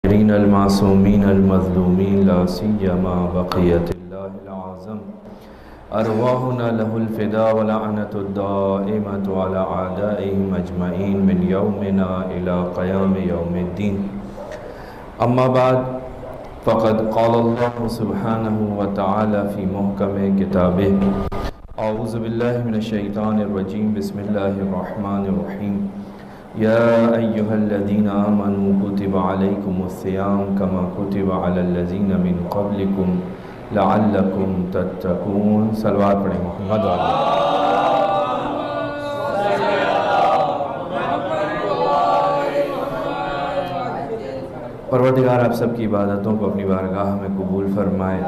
المعصومین المظلومین لا سیما بقیت اللہ العظم ارواحنا له الفداء ولعنت الدائمۃ علی اعدائهم اجمعین من یومنا الی قیام یوم الدین اما بعد فقد قال اللہ سبحانہ وتعالی فی محکم کتابہ اعوذ باللہ من الشیطان الرجیم بسم اللہ الرحمن الرحیم یا ایہا الذین آمنوا کتب علیکم الصیام کما کتب علی الذین من قبلکم لعلکم تتقون۔ صلوات پڑھیں محمد پروردگار آپ سب کی عبادتوں کو اپنی بارگاہ میں قبول فرمائے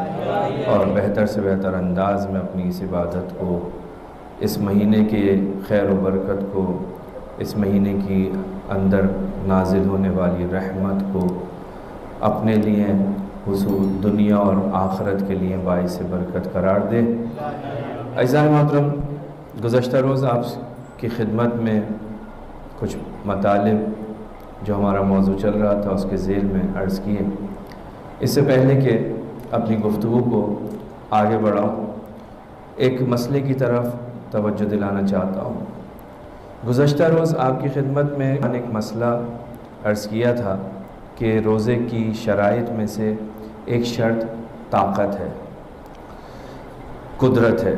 اور بہتر سے بہتر انداز میں اپنی اس عبادت کو، اس مہینے کے خیر و برکت کو، اس مہینے کی اندر نازل ہونے والی رحمت کو اپنے لیے حصول دنیا اور آخرت کے لیے باعث برکت قرار دے۔ عزیزان محترم، گزشتہ روز آپ کی خدمت میں کچھ مطالب جو ہمارا موضوع چل رہا تھا اس کے ذیل میں عرض کیے۔ اس سے پہلے کہ اپنی گفتگو کو آگے بڑھاؤں، ایک مسئلے کی طرف توجہ دلانا چاہتا ہوں۔ گزشتہ روز آپ کی خدمت میں ایک مسئلہ عرض کیا تھا کہ روزے کی شرائط میں سے ایک شرط طاقت ہے، قدرت ہے۔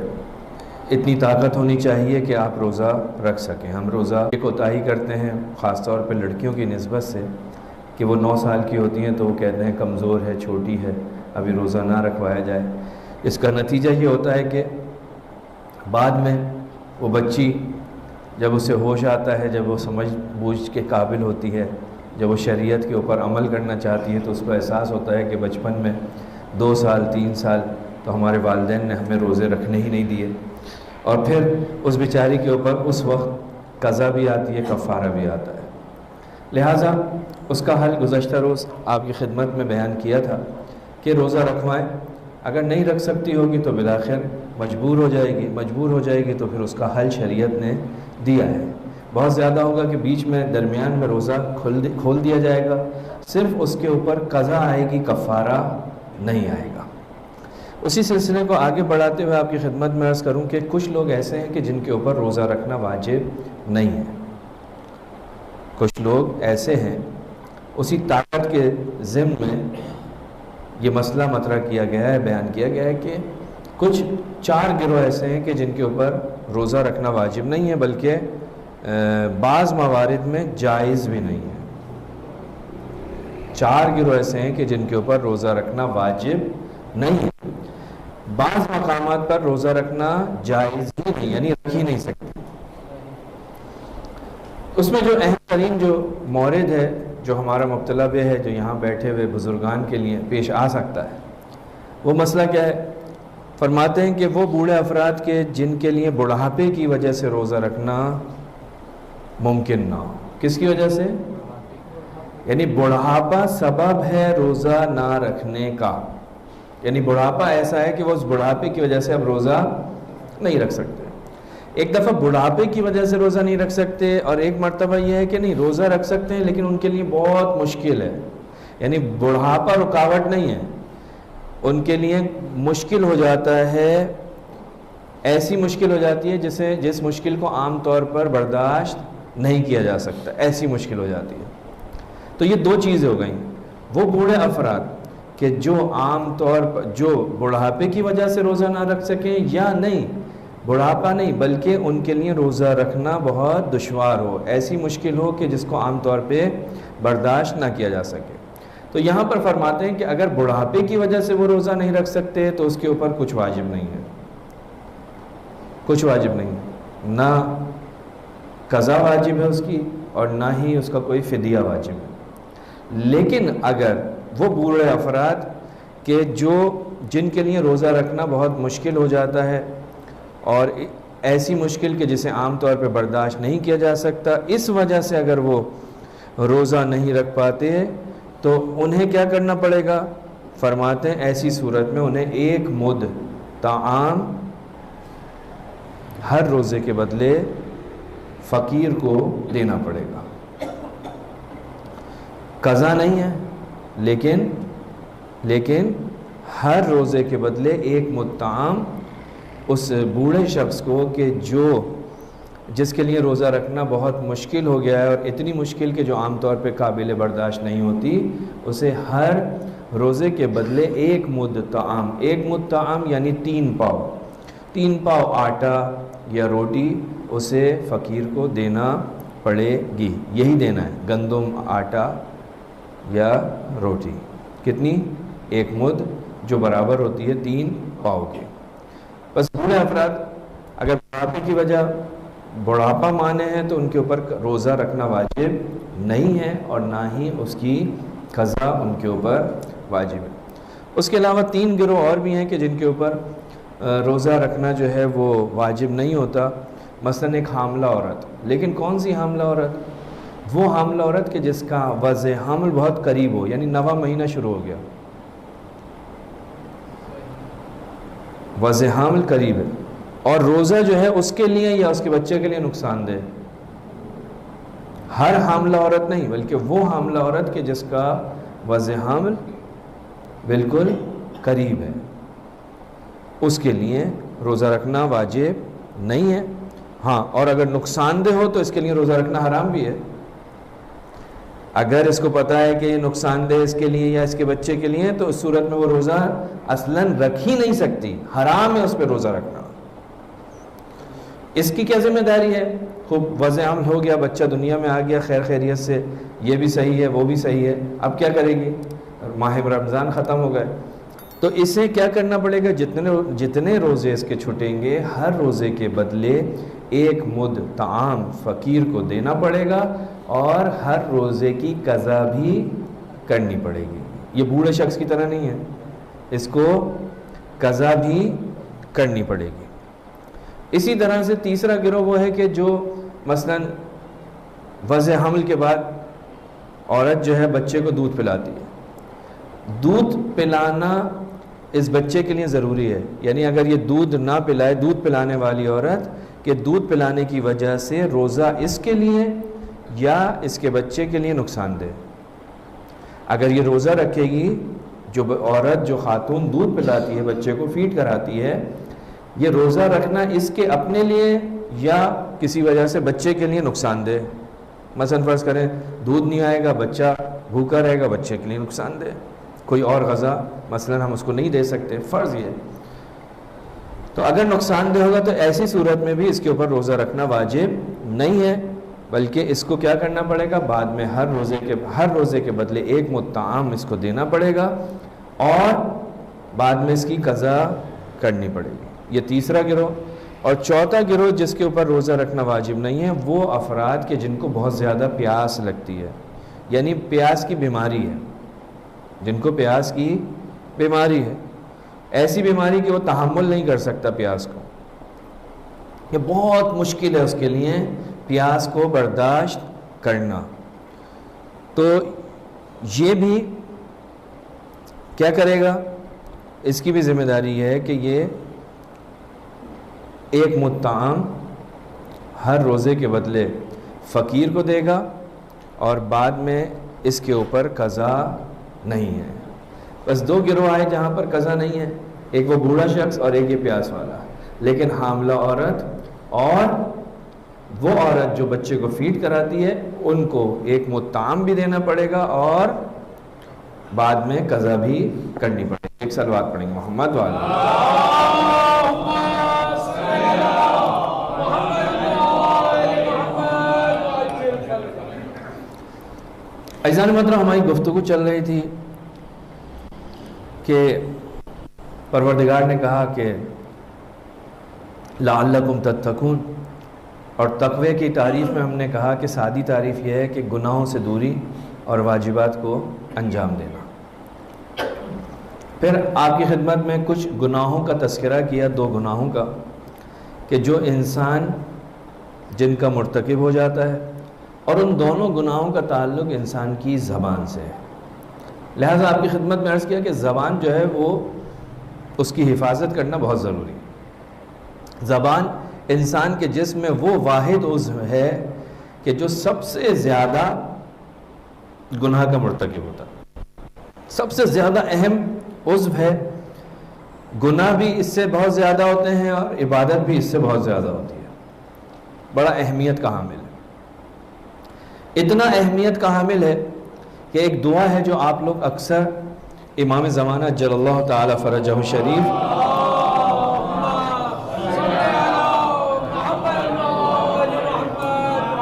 اتنی طاقت ہونی چاہیے کہ آپ روزہ رکھ سکیں۔ ہم روزہ کی کوتاہی کرتے ہیں، خاص طور پہ لڑکیوں کی نسبت سے، کہ وہ 9 سال کی ہوتی ہیں تو وہ کہتے ہیں کمزور ہے، چھوٹی ہے، ابھی روزہ نہ رکھوایا جائے۔ اس کا نتیجہ یہ ہوتا ہے کہ بعد میں وہ بچی جب اسے ہوش آتا ہے، جب وہ سمجھ بوجھ کے قابل ہوتی ہے، جب وہ شریعت کے اوپر عمل کرنا چاہتی ہے، تو اس کو احساس ہوتا ہے کہ بچپن میں 2 سال 3 سال تو ہمارے والدین نے ہمیں روزے رکھنے ہی نہیں دیے، اور پھر اس بیچاری کے اوپر اس وقت قضا بھی آتی ہے، کفارہ بھی آتا ہے۔ لہٰذا اس کا حل گزشتہ روز آپ کی خدمت میں بیان کیا تھا کہ روزہ رکھوائیں۔ اگر نہیں رکھ سکتی ہوگی تو بالآخر مجبور ہو جائے گی تو پھر اس کا حل شریعت نے دیا ہے۔ بہت زیادہ ہوگا کہ بیچ میں درمیان میں روزہ کھول دیا جائے گا، صرف اس کے اوپر قضا آئے گی، کفارہ نہیں آئے گا۔ اسی سلسلے کو آگے بڑھاتے ہوئے آپ کی خدمت میں عرض کروں کہ کچھ لوگ ایسے ہیں کہ جن کے اوپر روزہ رکھنا واجب نہیں ہے۔ کچھ لوگ ایسے ہیں، اسی طاقت کے ضمن میں یہ مسئلہ مطرح کیا گیا ہے، بیان کیا گیا ہے کہ کچھ 4 گروہ ایسے ہیں کہ جن کے اوپر روزہ رکھنا واجب نہیں ہے، بلکہ بعض موارد میں جائز بھی نہیں ہے۔ 4 گروہ ایسے ہیں کہ جن کے اوپر روزہ رکھنا واجب نہیں ہے، بعض مقامات پر روزہ رکھنا جائز ہی نہیں، یعنی رکھ ہی نہیں سکتے۔ اس میں جو اہم ترین جو مورد ہے، جو ہمارا مبتلا بہ ہے، جو یہاں بیٹھے ہوئے بزرگان کے لیے پیش آ سکتا ہے، وہ مسئلہ کیا ہے؟ فرماتے ہیں کہ وہ بوڑھے افراد کے جن کے لیے بڑھاپے کی وجہ سے روزہ رکھنا ممکن نہ ہو۔ کس کی وجہ سے؟ یعنی بڑھاپا سبب ہے روزہ نہ رکھنے کا، یعنی بڑھاپا ایسا ہے کہ وہ اس بڑھاپے کی وجہ سے اب روزہ نہیں رکھ سکتے۔ ایک دفعہ بڑھاپے کی وجہ سے روزہ نہیں رکھ سکتے، اور ایک مرتبہ یہ ہے کہ نہیں، روزہ رکھ سکتے ہیں لیکن ان کے لیے بہت مشکل ہے، یعنی بڑھاپا رکاوٹ نہیں ہے، ان کے لیے مشکل ہو جاتا ہے، ایسی مشکل ہو جاتی ہے جس مشکل کو عام طور پر برداشت نہیں کیا جا سکتا، ایسی مشکل ہو جاتی ہے۔ تو یہ 2 چیزیں ہو گئیں، وہ بوڑھے افراد کہ جو عام طور پر جو بڑھاپے کی وجہ سے روزہ نہ رکھ سکیں، یا نہیں بڑھاپا نہیں بلکہ ان کے لیے روزہ رکھنا بہت دشوار ہو، ایسی مشکل ہو کہ جس کو عام طور پہ برداشت نہ کیا جا سکے۔ تو یہاں پر فرماتے ہیں کہ اگر بڑھاپے کی وجہ سے وہ روزہ نہیں رکھ سکتے تو اس کے اوپر کچھ واجب نہیں ہے، کچھ واجب نہیں، نہ قضا واجب ہے اس کی اور نہ ہی اس کا کوئی فدیہ واجب ہے۔ لیکن اگر وہ بوڑھے افراد کہ جن کے لیے روزہ رکھنا بہت مشکل ہو جاتا ہے، اور ایسی مشکل کہ جسے عام طور پہ برداشت نہیں کیا جا سکتا، اس وجہ سے اگر وہ روزہ نہیں رکھ پاتے تو انہیں کیا کرنا پڑے گا؟ فرماتے ہیں ایسی صورت میں انہیں 1 مد طعام ہر روزے کے بدلے فقیر کو دینا پڑے گا۔ قضا نہیں ہے، لیکن ہر روزے کے بدلے ایک مد طعام اس بوڑھے شخص کو کہ جس کے لیے روزہ رکھنا بہت مشکل ہو گیا ہے، اور اتنی مشکل کہ جو عام طور پہ قابل برداشت نہیں ہوتی، اسے ہر روزے کے بدلے ایک مد طعام یعنی 3 پاؤ آٹا یا روٹی اسے فقیر کو دینا پڑے گی. یہی دینا ہے، گندم، آٹا یا روٹی. کتنی؟ 1 مد، جو برابر ہوتی ہے 3 پاؤ کے. بس بوڑھے افراد اگر بڑھاپے کی وجہ بڑھاپا مانے ہیں تو ان کے اوپر روزہ رکھنا واجب نہیں ہے، اور نہ ہی اس کی قضا ان کے اوپر واجب ہے. اس کے علاوہ 3 گروہ اور بھی ہیں کہ جن کے اوپر روزہ رکھنا جو ہے وہ واجب نہیں ہوتا. مثلا ایک حاملہ عورت. لیکن کون سی حاملہ عورت؟ وہ حاملہ عورت کہ جس کا وضع حمل بہت قریب ہو، یعنی 9واں مہینہ شروع ہو گیا، وضع حمل قریب ہے، اور روزہ جو ہے اس کے لیے یا اس کے بچے کے لیے نقصان دہ. ہر حاملہ عورت نہیں، بلکہ وہ حاملہ عورت کہ جس کا وضع حمل بالکل قریب ہے، اس کے لیے روزہ رکھنا واجب نہیں ہے. ہاں، اور اگر نقصان دہ ہو تو اس کے لیے روزہ رکھنا حرام بھی ہے. اگر اس کو پتہ ہے کہ یہ نقصان دہ اس کے لیے یا اس کے بچے کے لیے، تو اس صورت میں وہ روزہ اصلاً رکھ ہی نہیں سکتی، حرام ہے اس پہ روزہ رکھنا. اس کی کیا ذمہ داری ہے؟ خوب وضع حمل ہو گیا، بچہ دنیا میں آ گیا خیر خیریت سے، یہ بھی صحیح ہے وہ بھی صحیح ہے، اب کیا کرے گی؟ ماہ رمضان ختم ہو گئے، تو اسے کیا کرنا پڑے گا؟ جتنے روزے اس کے چھٹیں گے، ہر روزے کے بدلے 1 مد طعام فقیر کو دینا پڑے گا، اور ہر روزے کی قضا بھی کرنی پڑے گی. یہ بوڑھے شخص کی طرح نہیں ہے، اس کو قضا بھی کرنی پڑے گی. اسی طرح سے تیسرا گروہ وہ ہے کہ جو مثلا وضع حمل کے بعد عورت جو ہے بچے کو دودھ پلاتی ہے. دودھ پلانا اس بچے کے لیے ضروری ہے، یعنی اگر یہ دودھ نہ پلائے، دودھ پلانے والی عورت کہ دودھ پلانے کی وجہ سے روزہ اس کے لیے یا اس کے بچے کے لیے نقصان دہ. اگر یہ روزہ رکھے گی، جو عورت جو خاتون دودھ پلاتی ہے، بچے کو فیڈ کراتی ہے، یہ روزہ رکھنا اس کے اپنے لیے یا کسی وجہ سے بچے کے لیے نقصان دہ. مثلا فرض کریں دودھ نہیں آئے گا، بچہ بھوکا رہے گا، بچے کے لیے نقصان دہ. کوئی اور غذا مثلا ہم اس کو نہیں دے سکتے، فرض یہ. تو اگر نقصان دہ ہوگا تو ایسی صورت میں بھی اس کے اوپر روزہ رکھنا واجب نہیں ہے، بلکہ اس کو کیا کرنا پڑے گا؟ بعد میں ہر روزے کے بدلے 1 مد طعام اس کو دینا پڑے گا، اور بعد میں اس کی قضا کرنی پڑے گی. یہ تیسرا گروہ. اور چوتھا گروہ جس کے اوپر روزہ رکھنا واجب نہیں ہے، وہ افراد کے جن کو بہت زیادہ پیاس لگتی ہے، یعنی پیاس کی بیماری ہے، جن کو پیاس کی بیماری ہے، ایسی بیماری کہ وہ تحمل نہیں کر سکتا پیاس کو، یہ بہت مشکل ہے اس کے لیے پیاس کو برداشت کرنا. تو یہ بھی کیا کرے گا؟ اس کی بھی ذمہ داری ہے کہ یہ 1 مد طعام ہر روزے کے بدلے فقیر کو دے گا، اور بعد میں اس کے اوپر قضا نہیں ہے. بس 2 گروہ آئے جہاں پر قضا نہیں ہے، ایک وہ بوڑھا شخص اور ایک یہ پیاس والا. لیکن حاملہ عورت اور وہ عورت جو بچے کو فیڈ کراتی ہے، ان کو 1 مد طعام بھی دینا پڑے گا اور بعد میں قضا بھی کرنی پڑے گی. ایک صلوات پڑھیں گے محمد والا. عزیزان محترم، ہماری گفتگو چل رہی تھی کہ پروردگار نے کہا کہ لعلکم تتقون، اور تقوی کی تعریف میں ہم نے کہا کہ سادی تعریف یہ ہے کہ گناہوں سے دوری اور واجبات کو انجام دینا. پھر آپ کی خدمت میں کچھ گناہوں کا تذکرہ کیا، 2 گناہوں کا کہ جو انسان جن کا مرتکب ہو جاتا ہے، اور ان دونوں گناہوں کا تعلق انسان کی زبان سے ہے. لہٰذا آپ کی خدمت میں عرض کیا کہ زبان جو ہے وہ اس کی حفاظت کرنا بہت ضروری ہے. زبان انسان کے جسم میں وہ واحد عضو ہے کہ جو سب سے زیادہ گناہ کا مرتکب ہوتا ہے. سب سے زیادہ اہم عضو ہے، گناہ بھی اس سے بہت زیادہ ہوتے ہیں اور عبادت بھی اس سے بہت زیادہ ہوتی ہے، بڑا اہمیت کا حامل ہے۔ اتنا اہمیت کا حامل ہے کہ ایک دعا ہے جو آپ لوگ اکثر امام زمانہ جل اللہ تعالی فرجہ شریف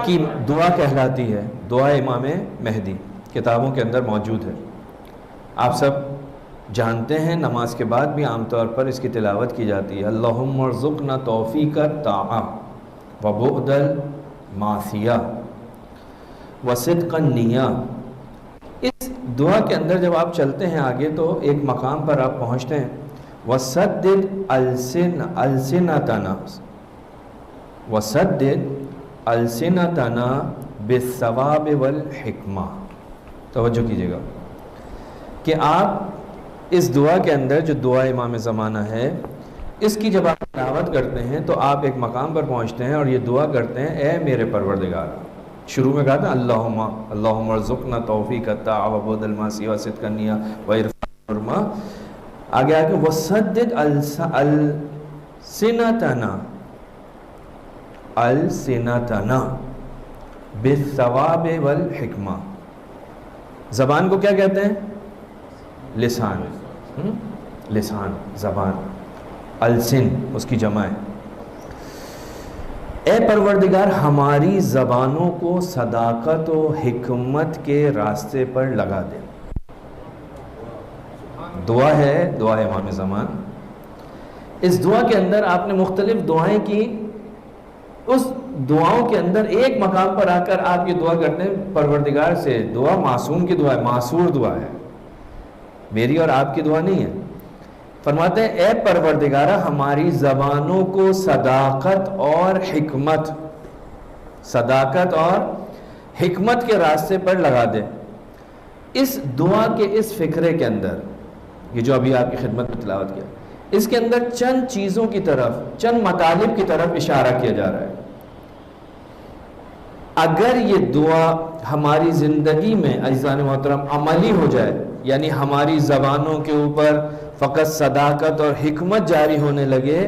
کی دعا کہلاتی ہے، دعا امام مہدی، کتابوں کے اندر موجود ہے، آپ سب جانتے ہیں، نماز کے بعد بھی عام طور پر اس کی تلاوت کی جاتی ہے۔ اللہم ارزقنا توفیق الطاعہ وبعد المعصیہ وصدق النیہ۔ اس دعا کے اندر جب آپ چلتے ہیں آگے تو ایک مقام پر آپ پہنچتے ہیں، وسدد السنتنا السنتنا بالثواب والحکمہ۔ توجہ کیجئے گا کہ آپ اس دعا کے اندر جو دعا امام زمانہ ہے، اس کی جب آپ تلاوت کرتے ہیں تو آپ ایک مقام پر پہنچتے ہیں اور یہ دعا کرتے ہیں، اے میرے پروردگار، شروع میں کہا تھا اللہم ارزقنا توفیق الطاعہ وبعد المعصیہ وصدق النیہ وعرفان الحرمہ، آگے آگے وسدد السنتنا بالثواب والحکمہ۔ زبان کو کیا کہتے ہیں؟ لسان، لسان، زبان، السن اس کی جمع ہے۔ اے پروردگار ہماری زبانوں کو صداقت و حکمت کے راستے پر لگا دے۔ دعا ہے، دعا امام زمان۔ اس دعا کے اندر آپ نے مختلف دعائیں کی، اس دعاؤں کے اندر ایک مقام پر آ کر آپ یہ دعا کرتے ہیں پروردگار سے، دعا معصوم کی دعا ہے، معصور دعا ہے، میری اور آپ کی دعا نہیں ہے۔ فرماتے ہیں اے پروردگارہ ہماری زبانوں کو صداقت اور حکمت، صداقت اور حکمت کے راستے پر لگا دے۔ اس دعا کے اس فقرے کے اندر، یہ جو ابھی آپ کی خدمت میں تلاوت کیا، اس کے اندر چند چیزوں کی طرف، چند مطالب کی طرف اشارہ کیا جا رہا ہے۔ اگر یہ دعا ہماری زندگی میں عزیزان محترم عملی ہو جائے، یعنی ہماری زبانوں کے اوپر فقط صداقت اور حکمت جاری ہونے لگے،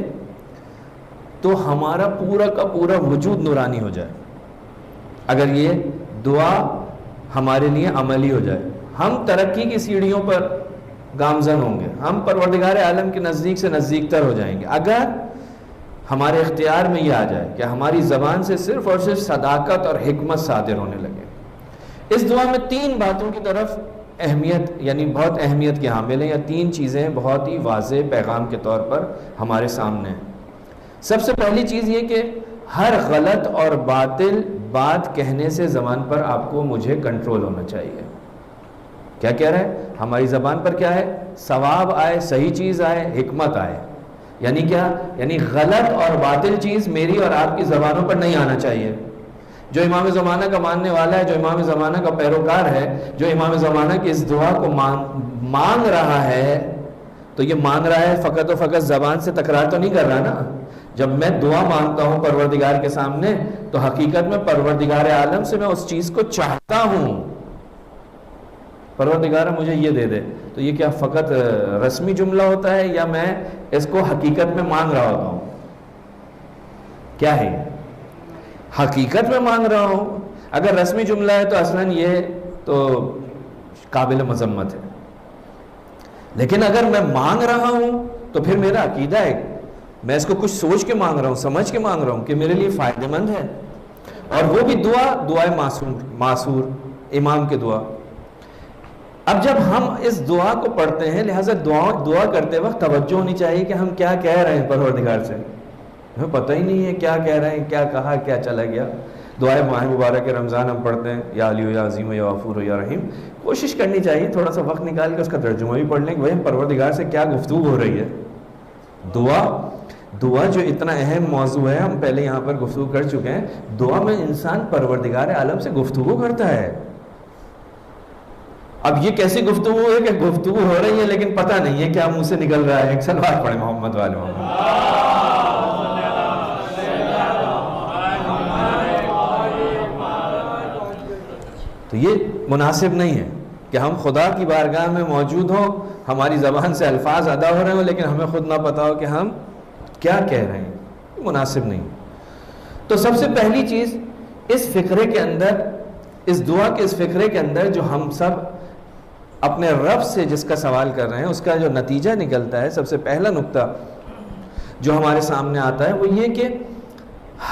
تو ہمارا پورا کا پورا وجود نورانی ہو جائے۔ اگر یہ دعا ہمارے لیے عملی ہو جائے، ہم ترقی کی سیڑھیوں پر گامزن ہوں گے، ہم پروردگار عالم کے نزدیک سے نزدیک تر ہو جائیں گے۔ اگر ہمارے اختیار میں یہ آ جائے کہ ہماری زبان سے صرف اور صرف صداقت اور حکمت صادر ہونے لگے۔ اس دعا میں تین باتوں کی طرف اہمیت، یعنی بہت اہمیت کے حامل ہیں، یا تین چیزیں بہت ہی واضح پیغام کے طور پر ہمارے سامنے ہیں۔ سب سے پہلی چیز یہ کہ ہر غلط اور باطل بات کہنے سے زبان پر آپ کو مجھے کنٹرول ہونا چاہیے۔ کیا کہہ رہا ہے؟ ہماری زبان پر کیا ہے؟ ثواب آئے، صحیح چیز آئے، حکمت آئے۔ یعنی کیا؟ یعنی غلط اور باطل چیز میری اور آپ کی زبانوں پر نہیں آنا چاہیے۔ جو امام زمانہ کا ماننے والا ہے، جو امام زمانہ کا پیروکار ہے، جو امام زمانہ کی اس دعا کو مانگ رہا ہے، تو یہ مانگ رہا ہے فقط و فقط زبان سے تکرار تو نہیں کر رہا نا۔ جب میں دعا مانگتا ہوں پروردگار کے سامنے، تو حقیقت میں پروردگار عالم سے میں اس چیز کو چاہتا ہوں، پروردگار مجھے یہ دے دے۔ تو یہ کیا فقط رسمی جملہ ہوتا ہے، یا میں اس کو حقیقت میں مانگ رہا ہوتا ہوں؟ کیا ہے؟ حقیقت میں مانگ رہا ہوں۔ اگر رسمی جملہ ہے تو اصلاً یہ تو قابل مذمت ہے، لیکن اگر میں مانگ رہا ہوں تو پھر میرا عقیدہ ہے، میں اس کو کچھ سوچ کے مانگ رہا ہوں، سمجھ کے مانگ رہا ہوں کہ میرے لیے فائدہ مند ہے، اور وہ بھی دعائے معصور امام کی دعا۔ اب جب ہم اس دعا کو پڑھتے ہیں، لہٰذا دعا کرتے وقت توجہ ہونی چاہیے کہ ہم کیا کہہ رہے ہیں پروردگار سے۔ ہمیں پتہ ہی نہیں ہے کیا کہہ رہے ہیں، کیا کہا، کیا چلا گیا۔ دعائے ماہ مبارک رمضان ہم پڑھتے ہیں، یا علی یا عظیم یا غفور یا رحیم، کوشش کرنی چاہیے تھوڑا سا وقت نکال کے اس کا ترجمہ بھی پڑھ لیں کہ بھائی پروردگار سے کیا گفتگو ہو رہی ہے۔ دعا جو اتنا اہم موضوع ہے، ہم پہلے یہاں پر گفتگو کر چکے ہیں، دعا میں انسان پروردگار عالم سے گفتگو کرتا ہے۔ اب یہ کیسی گفتگو ہے کہ گفتگو ہو رہی ہے لیکن پتہ نہیں ہے کیا منہ سے نکل رہا ہے۔ ایک صلوات پڑھیں محمد والے محمد۔ تو یہ مناسب نہیں ہے۔ کہ ہم خدا کی بارگاہ میں موجود ہوں، ہماری زبان سے الفاظ ادا ہو رہے ہوں لیکن ہمیں خود نہ پتا ہو کہ ہم کیا کہہ رہے ہیں، مناسب نہیں۔ تو سب سے پہلی چیز اس فقرے کے اندر، اس دعا کے اس فقرے کے اندر جو ہم سب اپنے رب سے جس کا سوال کر رہے ہیں، اس کا جو نتیجہ نکلتا ہے، سب سے پہلا نقطہ جو ہمارے سامنے آتا ہے وہ یہ کہ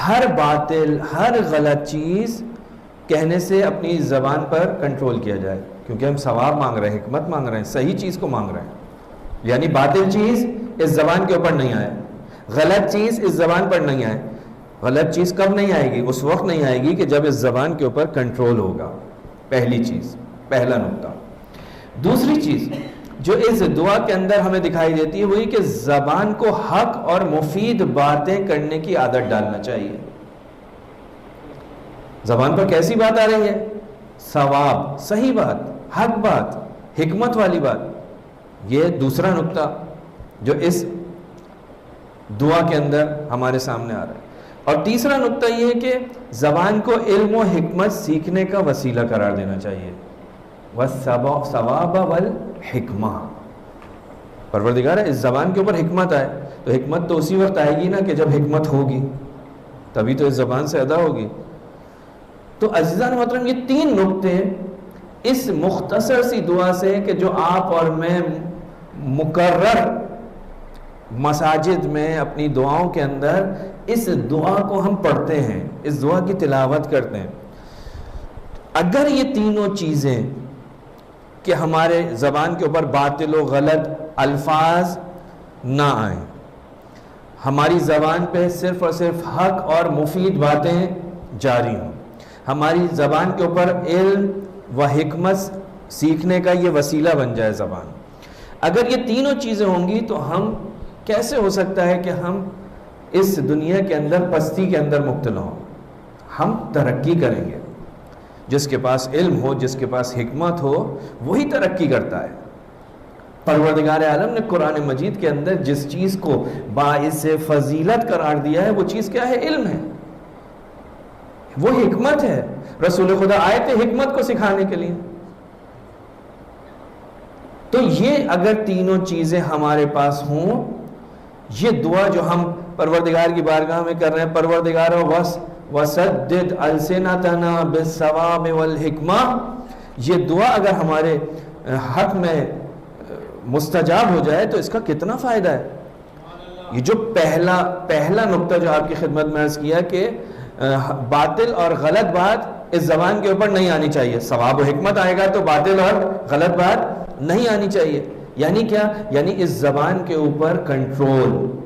ہر باطل، ہر غلط چیز کہنے سے اپنی زبان پر کنٹرول کیا جائے، کیونکہ ہم ثواب مانگ رہے ہیں، حکمت مانگ رہے ہیں، صحیح چیز کو مانگ رہے ہیں۔ یعنی باطل چیز اس زبان کے اوپر نہیں آئے، غلط چیز اس زبان پر نہیں آئے۔ غلط چیز کب نہیں آئے گی؟ اس وقت نہیں آئے گی کہ جب اس زبان کے اوپر کنٹرول ہوگا۔ پہلی چیز، پہلا نقطہ۔ دوسری چیز جو اس دعا کے اندر ہمیں دکھائی دیتی ہے وہی کہ زبان کو حق اور مفید باتیں کرنے کی عادت ڈالنا چاہیے۔ زبان پر کیسی بات آ رہی ہے؟ ثواب، صحیح بات، حق بات، حکمت والی بات۔ یہ دوسرا نقطہ جو اس دعا کے اندر ہمارے سامنے آ رہا ہے۔ اور تیسرا نقطہ یہ کہ زبان کو علم و حکمت سیکھنے کا وسیلہ قرار دینا چاہیے۔ وَالثَّوَابَ وَالْحِکْمَةَ، پروردگار اس زبان کے اوپر حکمت آئے، تو حکمت تو اسی وقت آئے گی نا کہ جب حکمت ہوگی، تبھی تو اس زبان سے ادا ہوگی۔ تو عزیزان محترم، یہ تین نقطے اس مختصر سی دعا سے کہ جو آپ اور میں مکرر مساجد میں اپنی دعاؤں کے اندر اس دعا کو ہم پڑھتے ہیں، اس دعا کی تلاوت کرتے ہیں، اگر یہ تینوں چیزیں کہ ہمارے زبان کے اوپر باطل و غلط الفاظ نہ آئیں، ہماری زبان پہ صرف اور صرف حق اور مفید باتیں جاری ہوں، ہماری زبان کے اوپر علم و حکمت سیکھنے کا یہ وسیلہ بن جائے زبان، اگر یہ تینوں چیزیں ہوں گی تو ہم کیسے ہو سکتا ہے کہ ہم اس دنیا کے اندر پستی کے اندر مبتلا ہوں؟ ہم ترقی کریں گے۔ جس کے پاس علم ہو، جس کے پاس حکمت ہو، وہی ترقی کرتا ہے۔ پروردگار عالم نے قرآن مجید کے اندر جس چیز کو باعث فضیلت قرار دیا ہے وہ چیز کیا ہے؟ علم ہے، وہ حکمت ہے۔ رسول خدا آئے تھے حکمت کو سکھانے کے لیے۔ تو یہ اگر تینوں چیزیں ہمارے پاس ہوں، یہ دعا جو ہم پروردگار کی بارگاہ میں کر رہے ہیں، پروردگار وَسَدِّدْ أَلْسِنَتَنَا بِالثَّوَابِ وَالْحِکْمَةِ، یہ دعا اگر ہمارے حق میں مستجاب ہو جائے تو اس کا کتنا فائدہ ہے۔ یہ جو پہلا نقطہ جو آپ کی خدمت میں عرض کیا کہ باطل اور غلط بات اس زبان کے اوپر نہیں آنی چاہیے، ثواب و حکمت آئے گا تو باطل اور غلط بات نہیں آنی چاہیے۔ یعنی کیا؟ یعنی اس زبان کے اوپر کنٹرول،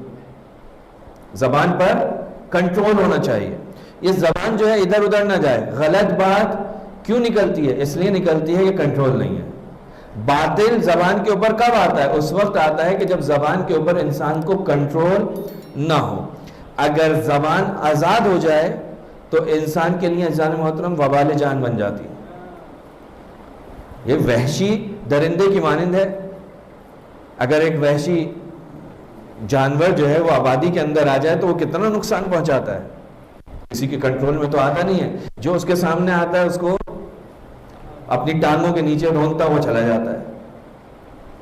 زبان پر کنٹرول ہونا چاہیے۔ یہ زبان جو ہے ادھر ادھر نہ جائے۔ غلط بات کیوں نکلتی ہے؟ اس لیے نکلتی ہے کہ کنٹرول نہیں ہے۔ باطل زبان کے اوپر کب آتا ہے؟ اس وقت آتا ہے کہ جب زبان کے اوپر انسان کو کنٹرول نہ ہو۔ اگر زبان آزاد ہو جائے تو انسان کے لیے عزیزان محترم وبال جان بن جاتی ہے۔ یہ وحشی درندے کی مانند ہے۔ اگر ایک وحشی جانور جو ہے وہ آبادی کے اندر آ جائے تو وہ کتنا نقصان پہنچاتا ہے، کسی کے کنٹرول میں تو آتا نہیں ہے۔ جو اس کے سامنے آتا ہے اس کو اپنی ٹانگوں کے نیچے ڈھونکتا ہوا چلا جاتا ہے۔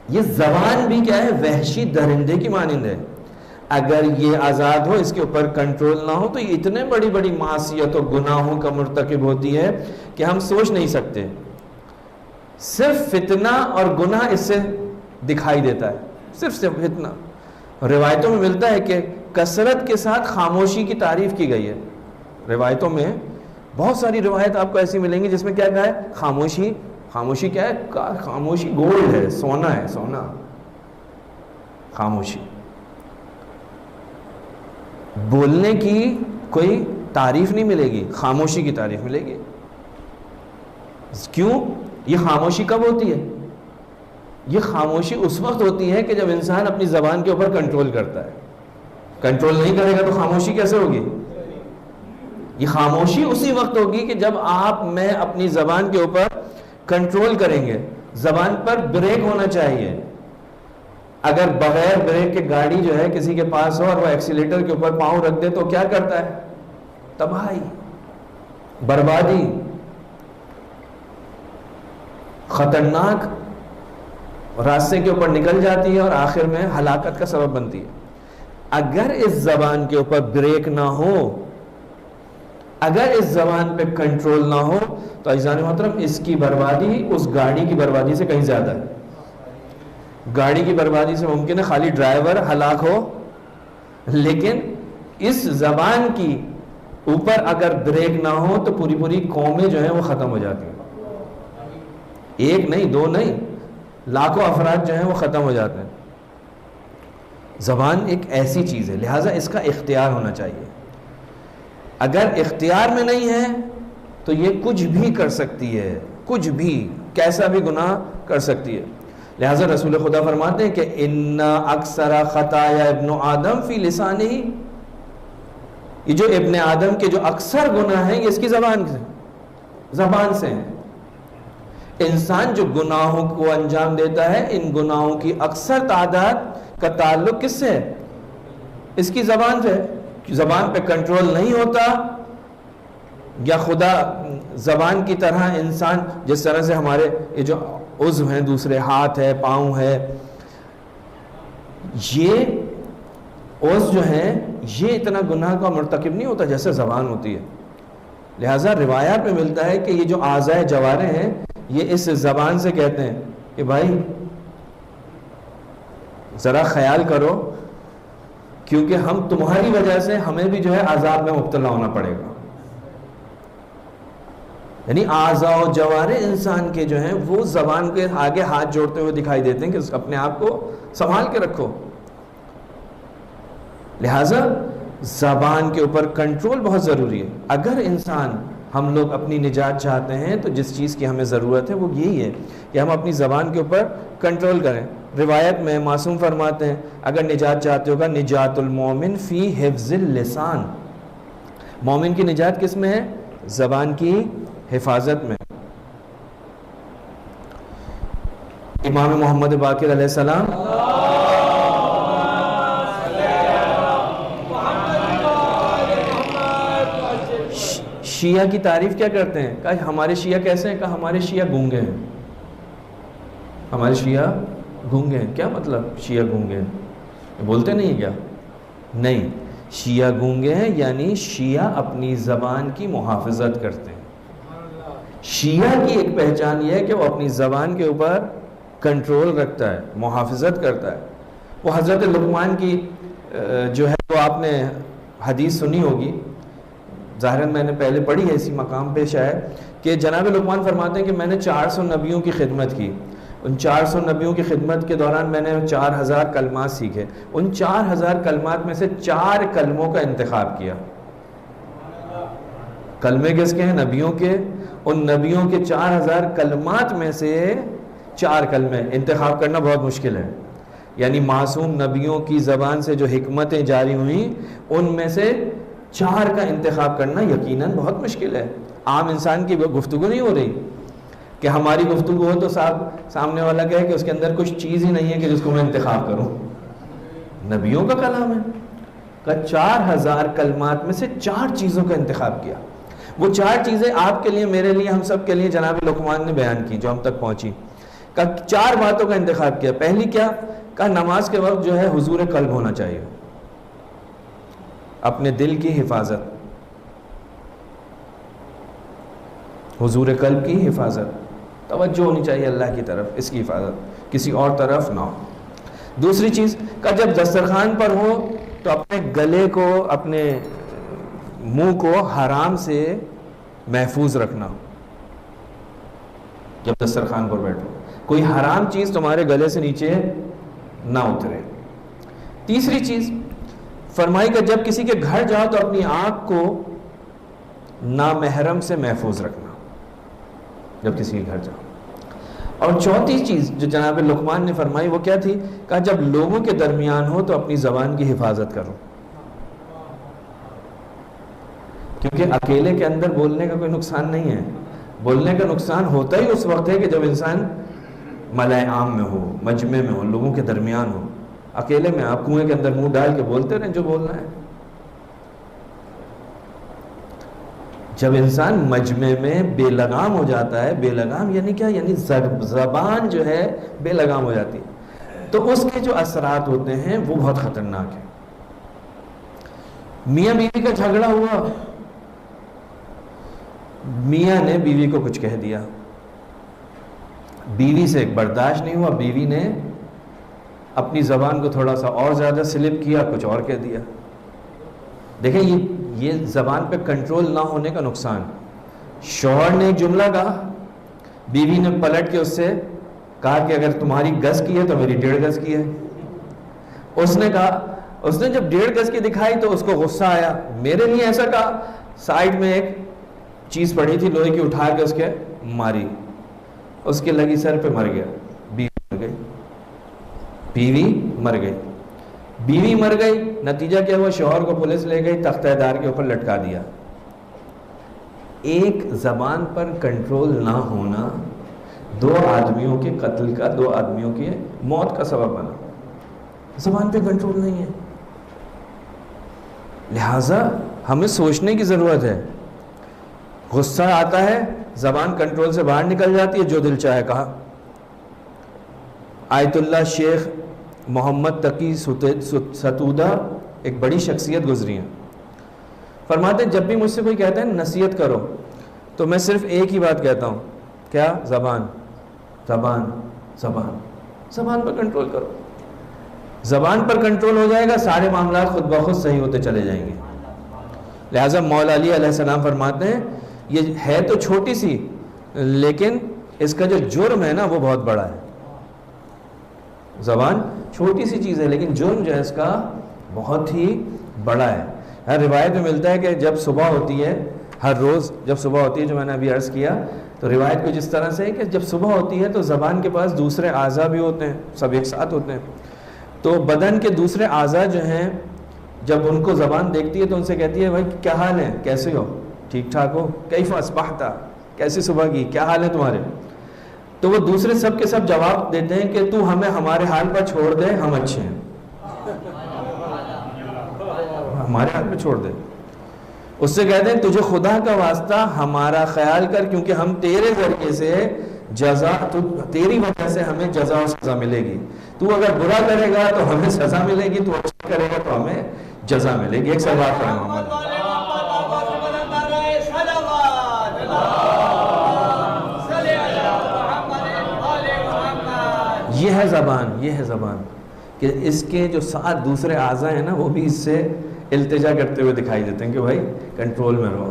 یہ زبان بھی کیا ہے؟ وحشی درندے کی مانند ہے۔ اگر یہ آزاد ہو، اس کے اوپر کنٹرول نہ ہو تو یہ اتنے بڑی بڑی معصیت اور گناہوں کا مرتکب ہوتی ہے کہ ہم سوچ نہیں سکتے۔ صرف فتنہ اور گناہ اس سے دکھائی دیتا ہے، صرف فتنہ۔ روایتوں میں ملتا ہے کہ کثرت کے ساتھ خاموشی کی تعریف کی گئی ہے۔ روایتوں میں بہت ساری روایت آپ کو ایسی ملیں گی جس میں کیا کہا ہے؟ خاموشی۔ خاموشی کیا ہے؟ خاموشی گولڈ ہے، سونا ہے، سونا۔ خاموشی، بولنے کی کوئی تعریف نہیں ملے گی، خاموشی کی تعریف ملے گی۔ کیوں؟ یہ خاموشی کب ہوتی ہے؟ یہ خاموشی اس وقت ہوتی ہے کہ جب انسان اپنی زبان کے اوپر کنٹرول کرتا ہے۔ کنٹرول نہیں کرے گا تو خاموشی کیسے ہوگی؟ یہ خاموشی اسی وقت ہوگی کہ جب آپ میں اپنی زبان کے اوپر کنٹرول کریں گے۔ زبان پر بریک ہونا چاہیے۔ اگر بغیر بریک کے گاڑی جو ہے کسی کے پاس ہو اور وہ ایکسیلیٹر کے اوپر پاؤں رکھ دے تو کیا کرتا ہے؟ تباہی، بربادی۔ خطرناک راستے کے اوپر نکل جاتی ہے اور آخر میں ہلاکت کا سبب بنتی ہے۔ اگر اس زبان کے اوپر بریک نہ ہو، اگر اس زبان پہ کنٹرول نہ ہو تو عزیزان محترم اس کی بربادی اس گاڑی کی بربادی سے کہیں زیادہ ہے۔ گاڑی کی بربادی سے ممکن ہے خالی ڈرائیور ہلاک ہو، لیکن اس زبان کی اوپر اگر بریک نہ ہو تو پوری پوری قومیں جو ہیں وہ ختم ہو جاتی ہیں۔ ایک نہیں، دو نہیں، لاکھوں افراد جو ہیں وہ ختم ہو جاتے ہیں۔ زبان ایک ایسی چیز ہے، لہٰذا اس کا اختیار ہونا چاہیے۔ اگر اختیار میں نہیں ہے تو یہ کچھ بھی کر سکتی ہے، کچھ بھی، کیسا بھی گناہ کر سکتی ہے۔ لہٰذا رسول خدا فرماتے ہیں کہ ان اکثر خطایا ابن آدم فی لسانہ، یہ جو ابن آدم کے جو اکثر گناہ ہیں یہ اس کی زبان سے ہیں۔ انسان جو گناہوں کو انجام دیتا ہے، ان گناہوں کی اکثر تعداد کا تعلق کس سے ہے؟ اس کی زبان سے ہے۔ زبان پہ کنٹرول نہیں ہوتا، یا خدا زبان کی طرح انسان جس طرح سے ہمارے یہ جو عضو ہیں، دوسرے ہاتھ ہے، پاؤں ہے، یہ عضو جو ہیں یہ اتنا گناہ کا مرتکب نہیں ہوتا جیسے زبان ہوتی ہے۔ لہٰذا روایات میں ملتا ہے کہ یہ جو اعضائے جوارح ہیں یہ اس زبان سے کہتے ہیں کہ بھائی ذرا خیال کرو، کیونکہ ہم تمہاری وجہ سے ہمیں بھی جو ہے عذاب میں مبتلا ہونا پڑے گا۔ یعنی اعضاء و جوارح انسان کے جو ہیں وہ زبان کے آگے ہاتھ جوڑتے ہوئے دکھائی دیتے ہیں کہ اپنے آپ کو سنبھال کے رکھو۔ لہٰذا زبان کے اوپر کنٹرول بہت ضروری ہے۔ اگر انسان، ہم لوگ اپنی نجات چاہتے ہیں تو جس چیز کی ہمیں ضرورت ہے وہ یہی ہے کہ ہم اپنی زبان کے اوپر کنٹرول کریں۔ روایت میں معصوم فرماتے ہیں اگر نجات چاہتے ہوگا، نجات المومن فی حفظ اللسان، مومن کی نجات کس میں ہے؟ زبان کی حفاظت میں۔ امام محمد باقر علیہ السلام شیعہ کی تعریف کیا کرتے ہیں؟ کہا ہمارے شیعہ کیسے ہیں؟ کہا ہمارے شیعہ گونگے ہیں۔ ہمارے شیعہ گونگے ہیں۔ کیا مطلب شیعہ گونگے ہیں؟ بولتے نہیں کیا؟ نہیں، شیعہ گونگے ہیں یعنی شیعہ اپنی زبان کی محافظت کرتے ہیں۔ شیعہ کی ایک پہچان یہ ہے کہ وہ اپنی زبان کے اوپر کنٹرول رکھتا ہے، محافظت کرتا ہے۔ وہ حضرت لقمان کی جو ہے وہ آپ نے حدیث سنی ہوگی، ظاہراً میں نے پہلے پڑھی ہے، اسی مقام پہ شاید، کہ جناب لقمان فرماتے ہیں کہ میں نے 400 نبیوں کی خدمت کی۔ ان 400 نبیوں کی خدمت کے دوران میں نے 4000 کلمات سیکھے۔ ان 4000 کلمات میں سے 4 کلموں کا انتخاب کیا۔ کلمے کس کے ہیں؟ نبیوں کے۔ ان نبیوں کے 4000 کلمات میں سے 4 کلمے انتخاب کرنا بہت مشکل ہے۔ یعنی معصوم نبیوں کی زبان سے جو حکمتیں جاری ہوئیں ان میں سے 4 کا انتخاب کرنا یقیناً بہت مشکل ہے۔ عام انسان کی گفتگو نہیں ہو رہی کہ ہماری گفتگو ہو تو سامنے والا کہے کہ اس کے اندر کچھ چیز ہی نہیں ہے کہ جس کو میں انتخاب کروں۔ نبیوں کا کلام ہے، کہ 4000 کلمات میں سے 4 چیزوں کا انتخاب کیا۔ وہ 4 چیزیں آپ کے لیے، میرے لیے، ہم سب کے لیے جناب لقمان نے بیان کی جو ہم تک پہنچی۔ کہ 4 باتوں کا انتخاب کیا۔ پہلی کیا؟ کہ نماز کے وقت جو ہے حضور قلب ہونا چاہیے، اپنے دل کی حفاظت، حضور قلب کی حفاظت، توجہ ہونی چاہیے اللہ کی طرف، اس کی حفاظت کسی اور طرف نہ ہو۔ دوسری چیز کہ جب دسترخوان پر ہو تو اپنے گلے کو، اپنے منہ کو حرام سے محفوظ رکھنا۔ جب دسترخوان پر بیٹھو کوئی حرام چیز تمہارے گلے سے نیچے نہ اترے۔ تیسری چیز فرمائی کہ جب کسی کے گھر جاؤ تو اپنی آنکھ کو نامحرم سے محفوظ رکھنا جب کسی کے گھر جاؤ۔ اور چوتھی چیز جو جناب لقمان نے فرمائی وہ کیا تھی؟ کہا جب لوگوں کے درمیان ہو تو اپنی زبان کی حفاظت کرو، کیونکہ اکیلے کے اندر بولنے کا کوئی نقصان نہیں ہے۔ بولنے کا نقصان ہوتا ہی اس وقت ہے کہ جب انسان ملائے عام میں ہو، مجمع میں ہو، لوگوں کے درمیان ہو۔ اکیلے میں آپ کنویں کے اندر منہ ڈال کے بولتے رہیں جو بولنا ہے۔ جب انسان مجمع میں بے لگام ہو جاتا ہے، بے لگام یعنی کیا؟ یعنی زبان جو ہے بے لگام ہو جاتی ہے، تو اس کے جو اثرات ہوتے ہیں وہ بہت خطرناک ہیں۔ میاں بیوی کا جھگڑا ہوا، میاں نے بیوی کو کچھ کہہ دیا، بیوی سے ایک برداشت نہیں ہوا، بیوی نے اپنی زبان کو تھوڑا سا اور زیادہ سلپ کیا، کچھ اور کہہ دیا۔ دیکھیں یہ زبان پہ کنٹرول نہ ہونے کا نقصان۔ شوہر نے ایک جملہ کہا، بیوی نے پلٹ کے اس سے کہا کہ اگر تمہاری گز کی ہے تو میری 1.5 گز کی ہے۔ اس نے کہا، اس نے جب 1.5 گز کی دکھائی تو اس کو غصہ آیا، میرے لیے ایسا کہا، سائیڈ میں ایک چیز پڑی تھی لوہے کی، اٹھا کے اس کے ماری، اس کے لگی سر پہ، مر گیا، بیوی مر گئی، بیوی مر گئی، بیوی مر گئی۔ نتیجہ کیا ہوا؟ شوہر کو پولیس لے گئی، تختہ دار کے اوپر لٹکا دیا۔ ایک زبان پر کنٹرول نہ ہونا 2 آدمیوں کے قتل کا، 2 آدمیوں کی موت کا سبب بنا۔ زبان پہ کنٹرول نہیں ہے، لہٰذا ہمیں سوچنے کی ضرورت ہے۔ غصہ آتا ہے، زبان کنٹرول سے باہر نکل جاتی ہے، جو دل چاہے کہا۔ آیت اللہ شیخ محمد تقی ستودہ ایک بڑی شخصیت گزری ہیں، فرماتے ہیں جب بھی مجھ سے کوئی کہتا ہے نصیحت کرو تو میں صرف ایک ہی بات کہتا ہوں، کیا؟ زبان، زبان، زبان، زبان پر کنٹرول کرو۔ زبان پر کنٹرول ہو جائے گا، سارے معاملات خود بخود صحیح ہوتے چلے جائیں گے۔ لہٰذا مولا علی علیہ السلام فرماتے ہیں یہ ہے تو چھوٹی سی، لیکن اس کا جو جرم ہے نا وہ بہت بڑا ہے۔ زبان چھوٹی سی چیز ہے لیکن جرم جو ہے اس کا بہت ہی بڑا ہے۔ ہر روایت میں ملتا ہے کہ جب صبح ہوتی ہے، ہر روز جب صبح ہوتی ہے، جو میں نے ابھی عرض کیا، تو روایت کو جس طرح سے ہے کہ جب صبح ہوتی ہے تو زبان کے پاس دوسرے اعضاء بھی ہوتے ہیں، سب ایک ساتھ ہوتے ہیں، تو بدن کے دوسرے اعضاء جو ہیں جب ان کو زبان دیکھتی ہے تو ان سے کہتی ہے بھائی کیا حال ہے، کیسے ہو، ٹھیک ٹھاک ہو، کیف اصبحت، کیسے صبح کی، کیا حال ہے تمہارے؟ تو وہ دوسرے سب کے سب جواب دیتے ہیں کہ تو ہمیں ہمارے حال پر چھوڑ دے، ہم اچھے ہیں، ہمارے حال پہ چھوڑ دے۔ اس سے کہتے ہیں تجھے خدا کا واسطہ ہمارا خیال کر، کیونکہ ہم تیرے ذریعے سے جزا، تیری وجہ سے ہمیں جزا و سزا ملے گی۔ تو اگر برا کرے گا تو ہمیں سزا ملے گی، تو اچھا کرے گا تو ہمیں جزا ملے گی۔ ایک سوال پڑھیں محمد۔ یہ ہے زبان، یہ ہے زبان، کہ اس کے جو 7 دوسرے اعضاء ہیں نا وہ بھی اس سے التجا کرتے ہوئے دکھائی دیتے ہیں کہ بھائی کنٹرول میں رہو،